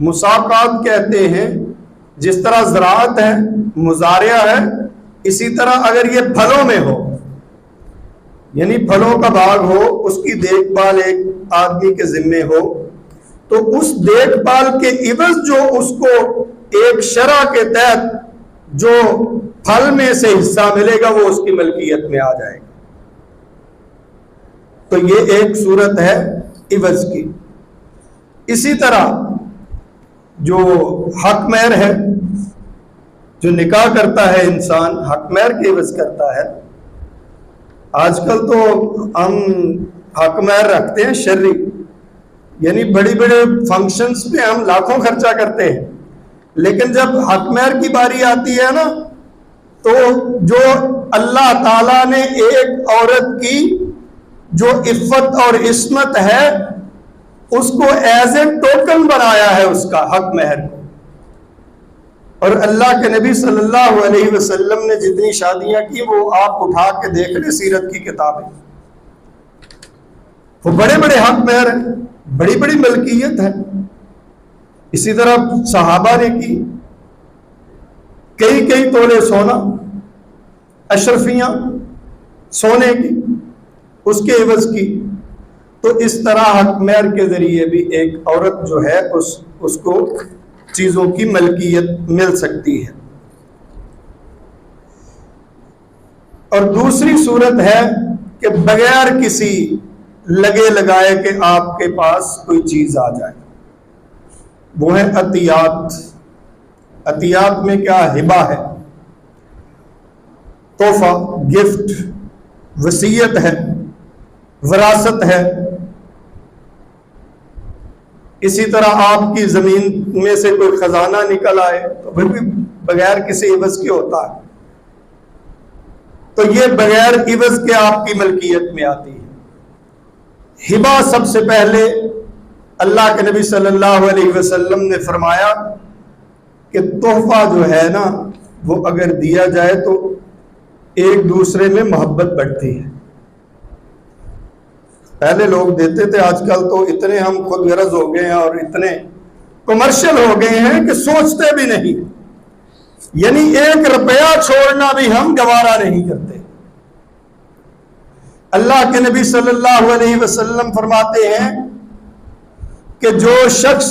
مساقات کہتے ہیں جس طرح زراعت ہے، مزارعہ ہے، اسی طرح اگر یہ پھلوں میں ہو، یعنی پھلوں کا باغ ہو، اس کی دیکھ بھال ایک آدمی کے ذمے ہو، تو اس دیکھ بھال کے عوض جو اس کو ایک شرع کے تحت جو پھل میں سے حصہ ملے گا وہ اس کی ملکیت میں آ جائے گا. تو یہ ایک صورت ہے عوض کی. اسی طرح جو حق مہر ہے، جو نکاح کرتا ہے انسان حق مہر کے عوض کرتا ہے. آج کل تو ہم حق مہر رکھتے ہیں شرعی، یعنی بڑی بڑے فنکشنز پہ ہم لاکھوں خرچہ کرتے ہیں، لیکن جب حق مہر کی باری آتی ہے نا، تو جو اللہ تعالیٰ نے ایک عورت کی جو عفت اور عصمت ہے اس کو ایز اے ٹوکن بنایا ہے اس کا حق مہر. اور اللہ کے نبی صلی اللہ علیہ وسلم نے جتنی شادیاں کی وہ آپ اٹھا کے دیکھ لیں سیرت کی کتابیں، وہ بڑے بڑے حق مہر ہیں، بڑی بڑی ملکیت ہے. اسی طرح صحابہ نے کی کئی کئی تولے سونا، اشرفیاں سونے کی اس کے عوض کی. تو اس طرح حق مہر کے ذریعے بھی ایک عورت جو ہے اس کو چیزوں کی ملکیت مل سکتی ہے. اور دوسری صورت ہے کہ بغیر کسی لگے لگائے کہ آپ کے پاس کوئی چیز آ جائے، وہ ہے عطیات. عطیات میں کیا ہبہ ہے، تحفہ، گفٹ، وصیت ہے، وراثت ہے. اسی طرح آپ کی زمین میں سے کوئی خزانہ نکل آئے تو پھر بھی بغیر کسی عوض کے ہوتا ہے. تو یہ بغیر عوض کے آپ کی ملکیت میں آتی ہے. ہبہ سب سے پہلے اللہ کے نبی صلی اللہ علیہ وسلم نے فرمایا کہ تحفہ جو ہے نا وہ اگر دیا جائے تو ایک دوسرے میں محبت بڑھتی ہے. پہلے لوگ دیتے تھے، آج کل تو اتنے ہم خود غرض ہو گئے ہیں اور اتنے کمرشل ہو گئے ہیں کہ سوچتے بھی نہیں، یعنی 1 روپیہ چھوڑنا بھی ہم گوارا نہیں کرتے. اللہ کے نبی صلی اللہ علیہ وسلم فرماتے ہیں کہ جو شخص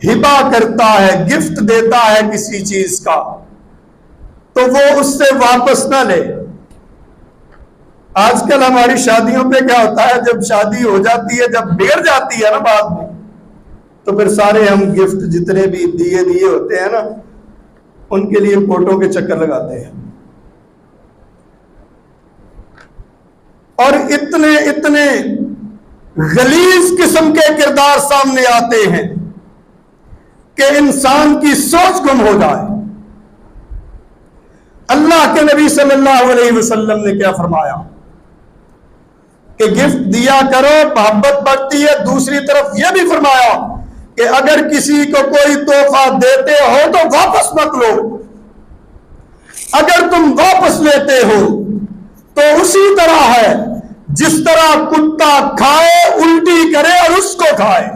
ہبہ کرتا ہے، گفٹ دیتا ہے کسی چیز کا، تو وہ اس سے واپس نہ لے. آج کل ہماری شادیوں پہ کیا ہوتا ہے، جب شادی ہو جاتی ہے، جب بگڑ جاتی ہے نا بعد میں، تو پھر سارے ہم گفٹ جتنے بھی دیے ہوتے ہیں نا ان کے لیے فوٹو کے چکر لگاتے ہیں، اور اتنے غلیظ قسم کے کردار سامنے آتے ہیں کہ انسان کی سوچ گم ہو جائے. اللہ کے نبی صلی اللہ علیہ وسلم نے کیا فرمایا کہ گفٹ دیا کرو، محبت بڑھتی ہے. دوسری طرف یہ بھی فرمایا کہ اگر کسی کو کوئی تحفہ دیتے ہو تو واپس مت لو. اگر تم واپس لیتے ہو تو اسی طرح ہے جس طرح کتا کھائے، الٹی کرے اور اس کو کھائے.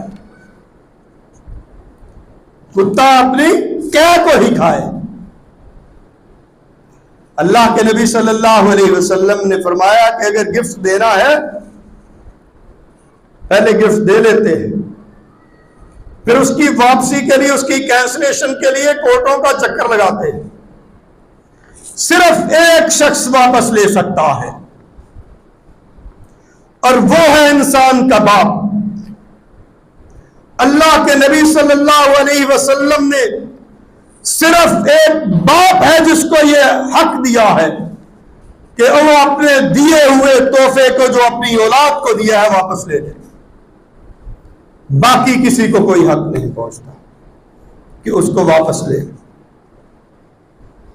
کتا اپنی کیا کو ہی کھائے. اللہ کے نبی صلی اللہ علیہ وسلم نے فرمایا کہ اگر گفٹ دینا ہے پہلے گفٹ دے لیتے ہیں، پھر اس کی واپسی کے لیے، اس کی کینسلیشن کے لیے کورٹوں کا چکر لگاتے ہیں. صرف ایک شخص واپس لے سکتا ہے اور وہ ہے انسان کا باپ. اللہ کے نبی صلی اللہ علیہ وسلم نے صرف ایک باپ ہے جس کو یہ حق دیا ہے کہ وہ اپنے دیے ہوئے تحفے کو جو اپنی اولاد کو دیا ہے واپس لے لے. باقی کسی کو کوئی حق نہیں پہنچتا کہ اس کو واپس لے.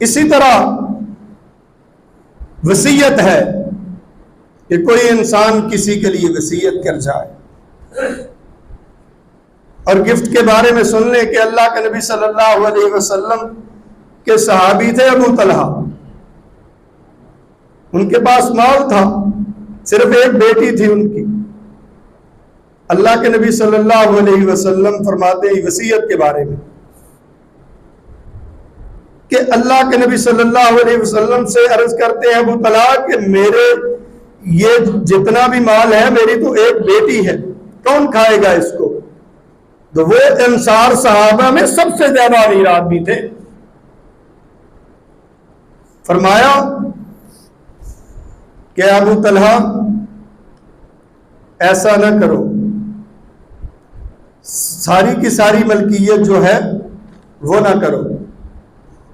اسی طرح وصیت ہے کہ کوئی انسان کسی کے لیے وصیت کر جائے. اور گفٹ کے بارے میں سن لیں کہ اللہ کے نبی صلی اللہ علیہ وسلم کے صحابی تھے ابو طلحہ. ان کے پاس مال تھا، صرف ایک بیٹی تھی ان کی. اللہ کے نبی صلی اللہ علیہ وسلم فرماتے ہیں وصیت کے بارے میں کہ اللہ کے نبی صلی اللہ علیہ وسلم سے عرض کرتے ہیں ابو طلحہ کہ میرے یہ جتنا بھی مال ہے میری تو ایک بیٹی ہے، کون کھائے گا اس کو؟ تو وہ انصار صحابہ میں سب سے زیادہ امیر آدمی تھے. فرمایا کہ ابو طلحہ ایسا نہ کرو، ساری کی ساری ملکیت جو ہے وہ نہ کرو،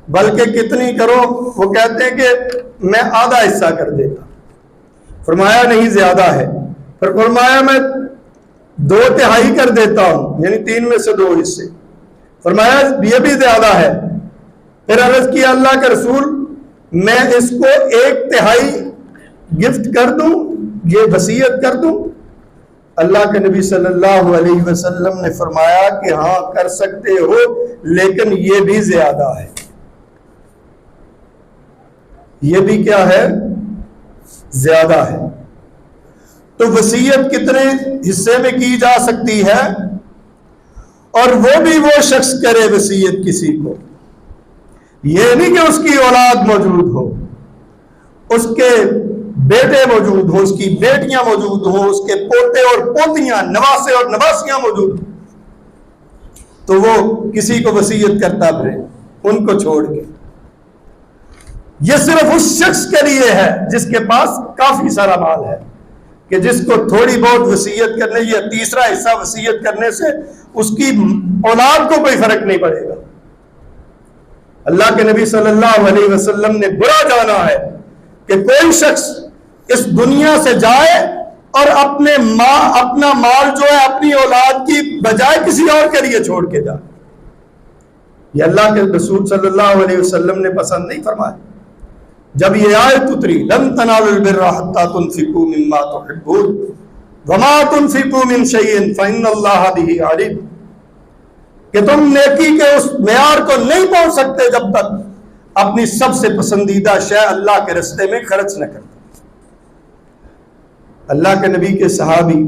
بلکہ کتنی کرو؟ وہ کہتے ہیں کہ میں آدھا حصہ کر دیتا. فرمایا نہیں زیادہ ہے. پھر فرمایا میں 2/3 کر دیتا ہوں، یعنی 3 میں سے 2 حصے. فرمایا یہ بھی زیادہ ہے. پھر عرض کیا اللہ کے رسول میں اس کو 1/3 گفٹ کر دوں، یہ وصیت کر دوں؟ اللہ کے نبی صلی اللہ علیہ وسلم نے فرمایا کہ ہاں کر سکتے ہو، لیکن یہ بھی زیادہ ہے. یہ بھی کیا ہے؟ زیادہ ہے. تو وصیت کتنے حصے میں کی جا سکتی ہے؟ اور وہ بھی وہ شخص کرے وصیت کسی کو، یہ نہیں کہ اس کی اولاد موجود ہو، اس کے بیٹے موجود ہوں، اس کی بیٹیاں موجود ہوں، اس کے پوتے اور پوتیاں، نواسے اور نواسیاں موجود ہوں، تو وہ کسی کو وصیت کرتا پھرے ان کو چھوڑ کے. یہ صرف اس شخص کے لیے ہے جس کے پاس کافی سارا مال ہے، کہ جس کو تھوڑی بہت وصیت کرنے یا تیسرا حصہ وصیت کرنے سے اس کی اولاد کو کوئی فرق نہیں پڑے گا. اللہ کے نبی صلی اللہ علیہ وسلم نے برا جانا ہے کہ کوئی شخص اس دنیا سے جائے اور اپنا مال جو ہے اپنی اولاد کی بجائے کسی اور کے لیے چھوڑ کے جائے. یہ اللہ کے رسول صلی اللہ علیہ وسلم نے پسند نہیں فرمایا. جب یہ آیت اتری لن تنالوا البر حتى تنفقوا مما تحبون، وما تنفقوا من شيء فإن الله به عليم، کہ تم نیکی کے اس معیار کو نہیں پہنچ سکتے جب تک اپنی سب سے پسندیدہ شے اللہ کے راستے میں خرچ نہ کرتے۔ اللہ کے نبی کے صحابی،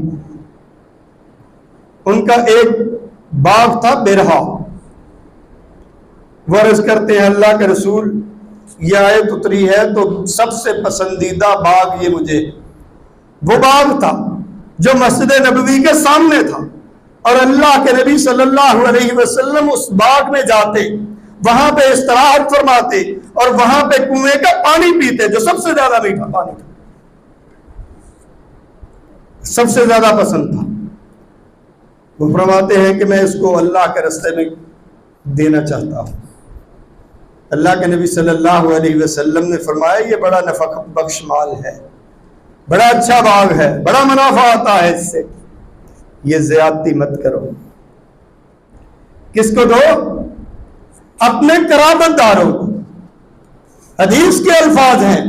ان کا ایک باغ تھا برہا، وہ عرض کرتے ہیں اللہ کے رسول یہ آیت اتری ہے تو سب سے پسندیدہ باغ یہ مجھے، وہ باغ تھا جو مسجد نبوی کے سامنے تھا، اور اللہ کے نبی صلی اللہ علیہ وسلم اس باغ میں جاتے، وہاں پہ استراحت فرماتے اور وہاں پہ کنویں کا پانی پیتے جو سب سے زیادہ میٹھا پانی تھا، سب سے زیادہ پسند تھا۔ وہ فرماتے ہیں کہ میں اس کو اللہ کے راستے میں دینا چاہتا ہوں۔ اللہ کے نبی صلی اللہ علیہ وسلم نے فرمایا یہ بڑا نفع بخش مال ہے، بڑا اچھا باغ ہے، بڑا منافع آتا ہے اس سے، یہ زیادتی مت کرو۔ کس کو دو؟ اپنے قرابت داروں کو۔ حدیث کے الفاظ ہیں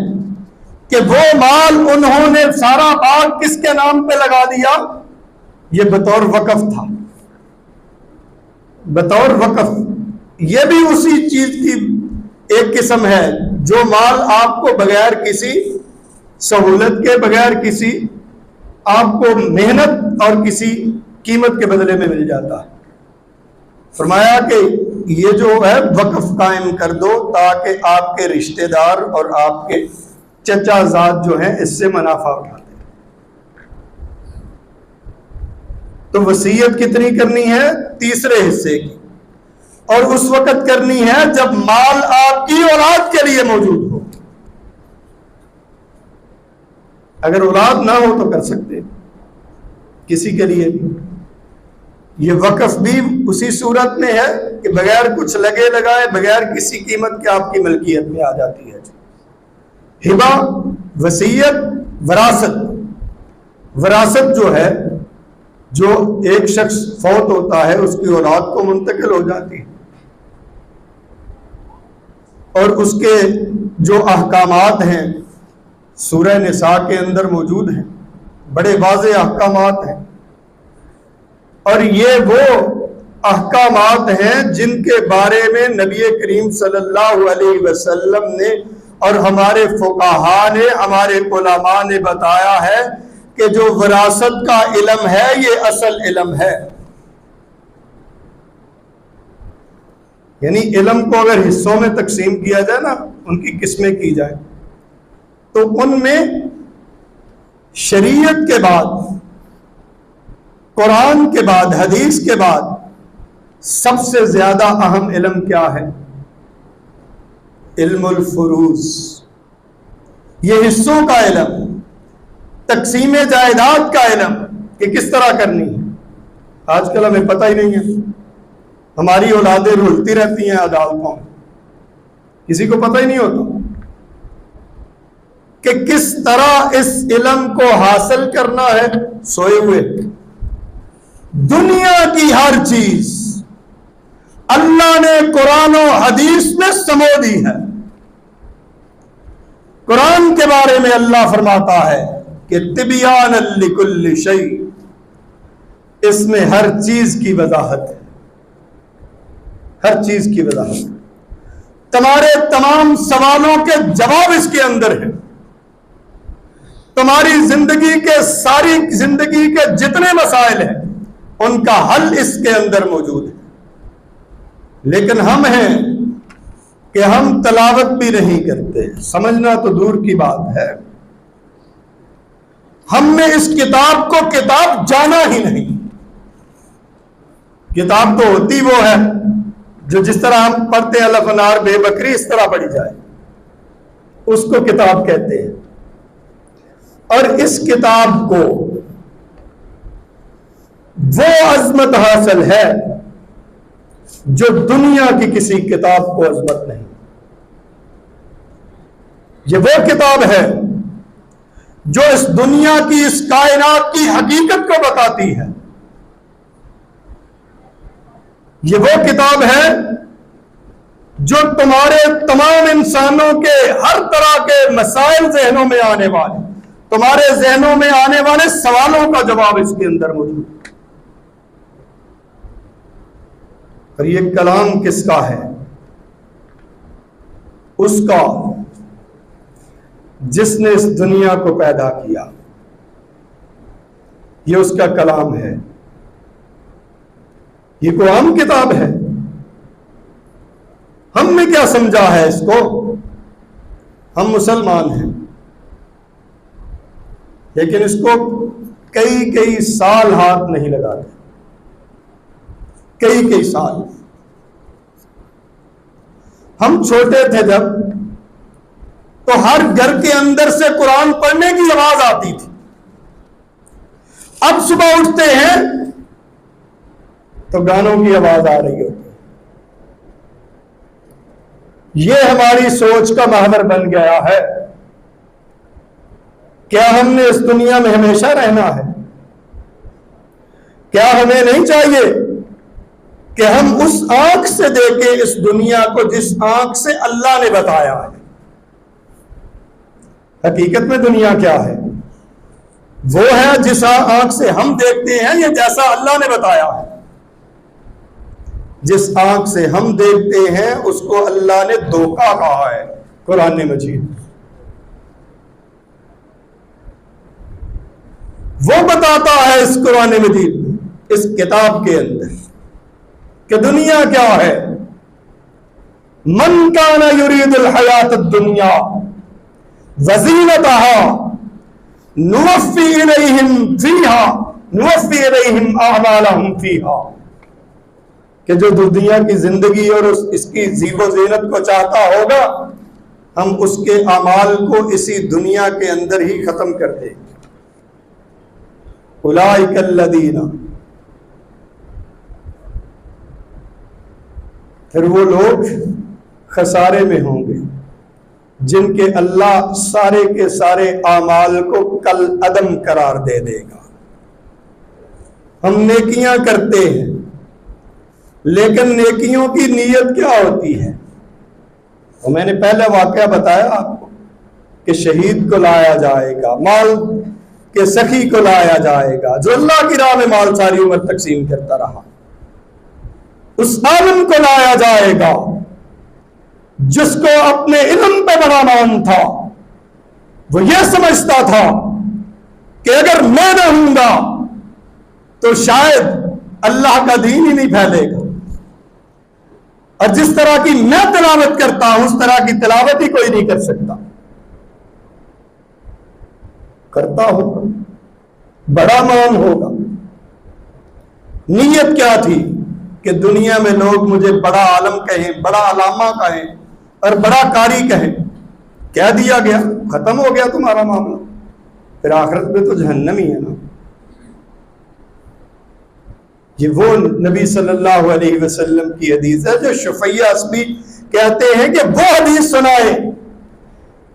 کہ وہ مال انہوں نے سارا باغ کس کے نام پہ لگا دیا؟ یہ بطور وقف تھا، بطور وقف۔ یہ بھی اسی چیز کی ایک قسم ہے جو مال آپ کو بغیر کسی سہولت کے، بغیر کسی آپ کو محنت اور کسی قیمت کے بدلے میں مل جاتا ہے۔ فرمایا کہ یہ جو ہے وقف قائم کر دو تاکہ آپ کے رشتہ دار اور آپ کے چچا زاد جو ہیں اس سے منافع اٹھاتے۔ تو وصیت کتنی کرنی ہے؟ تیسرے حصے کی، اور اس وقت کرنی ہے جب مال آپ کی اولاد کے لیے موجود ہو۔ اگر اولاد نہ ہو تو کر سکتے کسی کے لیے بھی۔ یہ وقف بھی اسی صورت میں ہے کہ بغیر کچھ لگے لگائے، بغیر کسی قیمت کے آپ کی ملکیت میں آ جاتی ہے۔ ہبہ، وصیت، وراثت۔ وراثت جو ہے، جو ایک شخص فوت ہوتا ہے اس کی اولاد کو منتقل ہو جاتی ہے، اور اس کے جو احکامات ہیں سورہ نساء کے اندر موجود ہیں، بڑے واضح احکامات ہیں، اور یہ وہ احکامات ہیں جن کے بارے میں نبی کریم صلی اللہ علیہ وسلم نے اور ہمارے فقہاء نے، ہمارے علماء نے بتایا ہے کہ جو وراثت کا علم ہے یہ اصل علم ہے۔ یعنی علم کو اگر حصوں میں تقسیم کیا جائے نا، ان کی قسمیں کی جائیں، تو ان میں شریعت کے بعد، قرآن کے بعد، حدیث کے بعد سب سے زیادہ اہم علم کیا ہے؟ علم الفروض۔ یہ حصوں کا علم، تقسیم جائیداد کا علم کہ کس طرح کرنی ہے۔ آج کل ہمیں پتہ ہی نہیں ہے، ہماری اولادیں رلتی رہتی ہیں عدالتوں میں، کسی کو پتہ ہی نہیں ہوتا کہ کس طرح اس علم کو حاصل کرنا ہے۔ سوئے ہوئے دنیا کی ہر چیز اللہ نے قرآن و حدیث میں سمو دی ہے۔ قرآن کے بارے میں اللہ فرماتا ہے کہ تبیان لکل شیء، اس میں ہر چیز کی وضاحت ہے، ہر چیز کی وضاحت۔ تمہارے تمام سوالوں کے جواب اس کے اندر ہیں، تمہاری زندگی کے، ساری زندگی کے جتنے مسائل ہیں ان کا حل اس کے اندر موجود ہے۔ لیکن ہم ہیں کہ ہم تلاوت بھی نہیں کرتے، سمجھنا تو دور کی بات ہے، ہم نے اس کتاب کو کتاب جانا ہی نہیں۔ کتاب تو ہوتی وہ ہے جو جس طرح ہم پڑھتے ہیں الف نار بے بکری، اس طرح پڑھی جائے، اس کو کتاب کہتے ہیں۔ اور اس کتاب کو وہ عظمت حاصل ہے جو دنیا کی کسی کتاب کو عظمت نہیں۔ یہ وہ کتاب ہے جو اس دنیا کی، اس کائنات کی حقیقت کو بتاتی ہے۔ یہ وہ کتاب ہے جو تمہارے تمام انسانوں کے ہر طرح کے مسائل ذہنوں میں آنے والے، تمہارے ذہنوں میں آنے والے سوالوں کا جواب اس کے اندر موجود ہے۔ اور یہ کلام کس کا ہے؟ اس کا جس نے اس دنیا کو پیدا کیا، یہ اس کا کلام ہے، یہ کوئی عام کتاب ہے؟ ہم نے کیا سمجھا ہے اس کو؟ ہم مسلمان ہیں، لیکن اس کو کئی سال ہاتھ نہیں لگاتے، کئی سال۔ ہم چھوٹے تھے جب، تو ہر گھر کے اندر سے قرآن پڑھنے کی آواز آتی تھی۔ اب صبح اٹھتے ہیں تو گانوں کی آواز آ رہی ہوتی ہے۔ یہ ہماری سوچ کا محور بن گیا ہے۔ کیا ہم نے اس دنیا میں ہمیشہ رہنا ہے؟ کیا ہمیں نہیں چاہیے کہ ہم اس آنکھ سے دیکھیں اس دنیا کو جس آنکھ سے اللہ نے بتایا ہے؟ حقیقت میں دنیا کیا ہے؟ وہ ہے جس آنکھ سے ہم دیکھتے ہیں، یہ جیسا اللہ نے بتایا ہے۔ جس آنکھ سے ہم دیکھتے ہیں اس کو اللہ نے دھوکہ کہا ہے قرآن مجید۔ وہ بتاتا ہے اس قرآن مجید، اس کتاب کے اندر، کہ دنیا کیا ہے۔ من کان یرید الحیات الدنیا وزینتہا نوفی الیہم اعمالہم فیہا، کہ جو دنیا کی زندگی اور اس کی زیب و زینت کو چاہتا ہوگا، ہم اس کے اعمال کو اسی دنیا کے اندر ہی ختم کر دیں گے۔ اولئک الذین، پھر وہ لوگ خسارے میں ہوں گے جن کے اللہ سارے کے سارے اعمال کو کل عدم قرار دے دے گا۔ ہم نیکیاں کرتے ہیں، لیکن نیکیوں کی نیت کیا ہوتی ہے؟ تو میں نے پہلے واقعہ بتایا آپ کو کہ شہید کو لایا جائے گا، مال کے سخی کو لایا جائے گا جو اللہ کی راہ میں مال ساری عمر تقسیم کرتا رہا، اس عالم کو لایا جائے گا جس کو اپنے علم پہ بڑا مان تھا۔ وہ یہ سمجھتا تھا کہ اگر میں نہ ہوں گا تو شاید اللہ کا دین ہی نہیں پھیلے گا، اور جس طرح کی میں تلاوت کرتا ہوں اس طرح کی تلاوت ہی کوئی نہیں کر سکتا۔ کرتا ہوگا، بڑا مان ہوگا۔ نیت کیا تھی؟ کہ دنیا میں لوگ مجھے بڑا عالم کہیں، بڑا علامہ کہیں اور بڑا قاری کہیں۔ کہہ دیا گیا، ختم ہو گیا تمہارا معاملہ، پھر آخرت میں تو جہنم ہی ہے نا۔ یہ وہ نبی صلی اللہ علیہ وسلم کی حدیث ہے جو شفیع اسبی کہتے ہیں کہ وہ حدیث سنائے،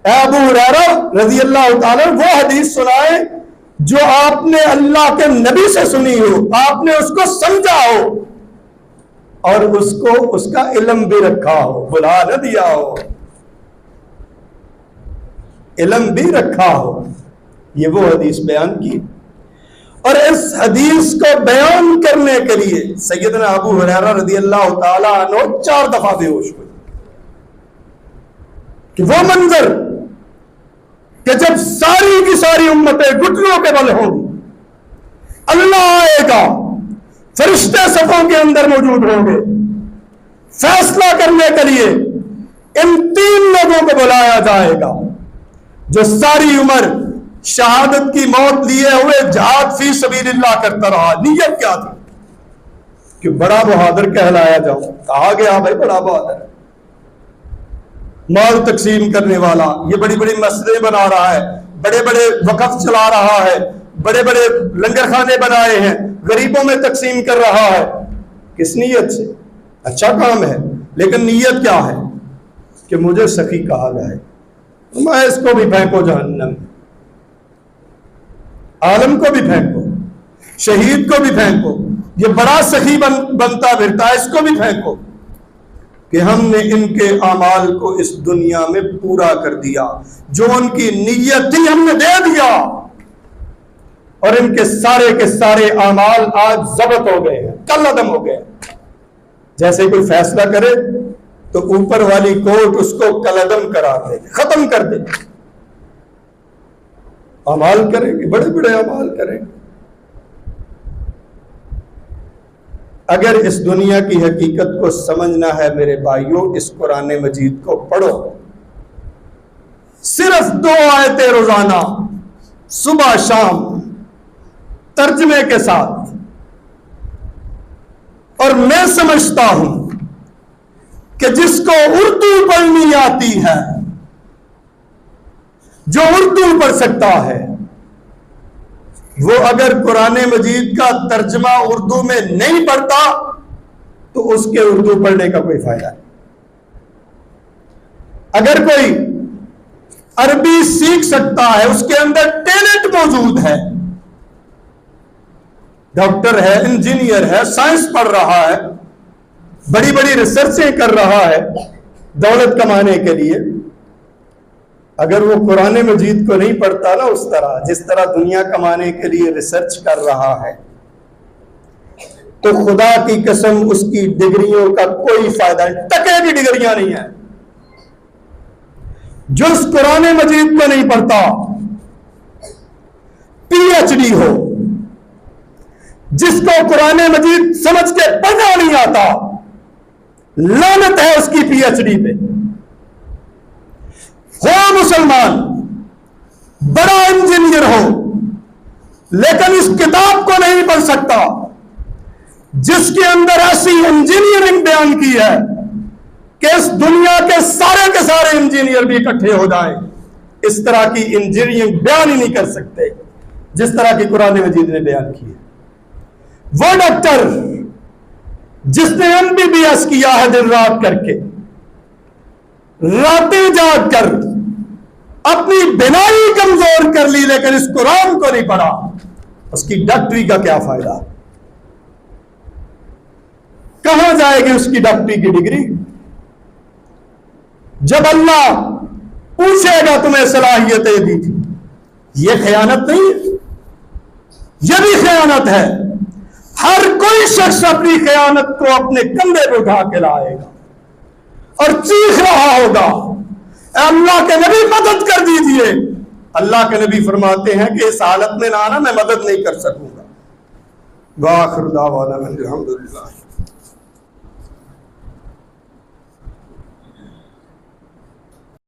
اے ابو ہریرہ رضی اللہ تعالیٰ، وہ حدیث سنائے جو آپ نے اللہ کے نبی سے سنی ہو، آپ نے اس کو سمجھا ہو اور اس کو اس کا علم بھی رکھا ہو، بلا نہ دیا ہو، علم بھی رکھا ہو۔ یہ وہ حدیث بیان کی، اور اس حدیث کو بیان کرنے کے لیے سیدنا ابو ہریرہ رضی اللہ تعالیٰ عنہ 4 دفعہ بے ہوش ہوئے۔ کہ وہ منظر کہ جب ساری کی ساری امتیں گھٹنوں کے بل ہوں گی، اللہ آئے گا، فرشتے صفوں کے اندر موجود ہوں گے، فیصلہ کرنے کے لیے ان 3 لوگوں کو بلایا جائے گا جو ساری عمر شہادت کی موت لیے ہوئے جہاد فی سبیل اللہ کرتا رہا۔ نیت کیا تھی؟ کہ بڑا بہادر کہلایا جاؤں۔ کہا گیا بھائی بڑا بہادر ہے، مال تقسیم کرنے والا، یہ بڑی بڑی مسجدیں بنا رہا ہے، بڑے بڑے وقف چلا رہا ہے، بڑے بڑے لنگر خانے بنائے ہیں، غریبوں میں تقسیم کر رہا ہے۔ کس نیت سے؟ اچھا کام ہے، لیکن نیت کیا ہے؟ کہ مجھے سخی کہا جائے، میں اس کو بھی پھینکو جہنم، عالم کو بھی پھینکو، شہید کو بھی پھینکو، یہ بڑا سخی بنتا پھرتا ہے، اس کو بھی پھینکو۔ کہ ہم نے ان کے اعمال کو اس دنیا میں پورا کر دیا، جو ان کی نیت تھی ہم نے دے دیا، اور ان کے سارے اعمال آج ضبط ہو گئے ہیں، کل عدم ہو گئے۔ جیسے کوئی فیصلہ کرے تو اوپر والی کورٹ اس کو کل عدم کرا دے، ختم کر دے۔ اعمال کریں گے، بڑے بڑے اعمال کریں گے۔ اگر اس دنیا کی حقیقت کو سمجھنا ہے میرے بھائیوں، اس قرآن مجید کو پڑھو، صرف 2 آیتیں روزانہ صبح شام ترجمے کے ساتھ، اور میں سمجھتا ہوں کہ جس کو اردو پڑھنی آتی ہے، جو اردو پڑھ سکتا ہے، وہ اگر قرآن مجید کا ترجمہ اردو میں نہیں پڑھتا تو اس کے اردو پڑھنے کا کوئی فائدہ نہیں۔ اگر کوئی عربی سیکھ سکتا ہے، اس کے اندر ٹیلنٹ موجود ہے، ڈاکٹر ہے، انجینئر ہے، سائنس پڑھ رہا ہے، بڑی بڑی ریسرچیں کر رہا ہے دولت کمانے کے لیے، اگر وہ قرآن مجید کو نہیں پڑھتا نا اس طرح جس طرح دنیا کمانے کے لیے ریسرچ کر رہا ہے، تو خدا کی قسم اس کی ڈگریوں کا کوئی فائدہ نہیں، ٹکے کی ڈگریاں نہیں ہیں۔ جو اس قرآن مجید کو نہیں پڑھتا، پی ایچ ڈی ہو، جس کو قرآن مجید سمجھ کے پڑھنا نہیں آتا، لعنت ہے اس کی پی ایچ ڈی پہ۔ ہو مسلمان، بڑا انجینئر ہو، لیکن اس کتاب کو نہیں پڑھ سکتا جس کے اندر ایسی انجینئرنگ بیان کی ہے کہ اس دنیا کے سارے انجینئر بھی اکٹھے ہو جائیں، اس طرح کی انجینئرنگ بیان ہی نہیں کر سکتے جس طرح کی قرآن مجید نے بیان کی ہے۔ وہ ڈاکٹر جس نے MBBS کیا ہے دن رات کر کے، راتیں جاگ کر اپنی بینائی کمزور کر لی، لیکن اس قرآن کو نہیں پڑھا، اس کی ڈاکٹری کا کیا فائدہ؟ کہاں جائے گی اس کی ڈاکٹری کی ڈگری؟ جب اللہ پوچھے گا تمہیں صلاحیتیں دی تھی، یہ خیانت نہیں ہے؟ یہ بھی خیانت ہے۔ ہر کوئی شخص اپنی خیانت کو اپنے کندھے پہ اٹھا کے لائے گا اور چیخ رہا ہوگا، اے اللہ کے نبی مدد کر دیجئے۔ اللہ کے نبی فرماتے ہیں کہ اس حالت میں نہ آنا، میں مدد نہیں کر سکوں گا۔ وآخر دعوانا الحمدللہ۔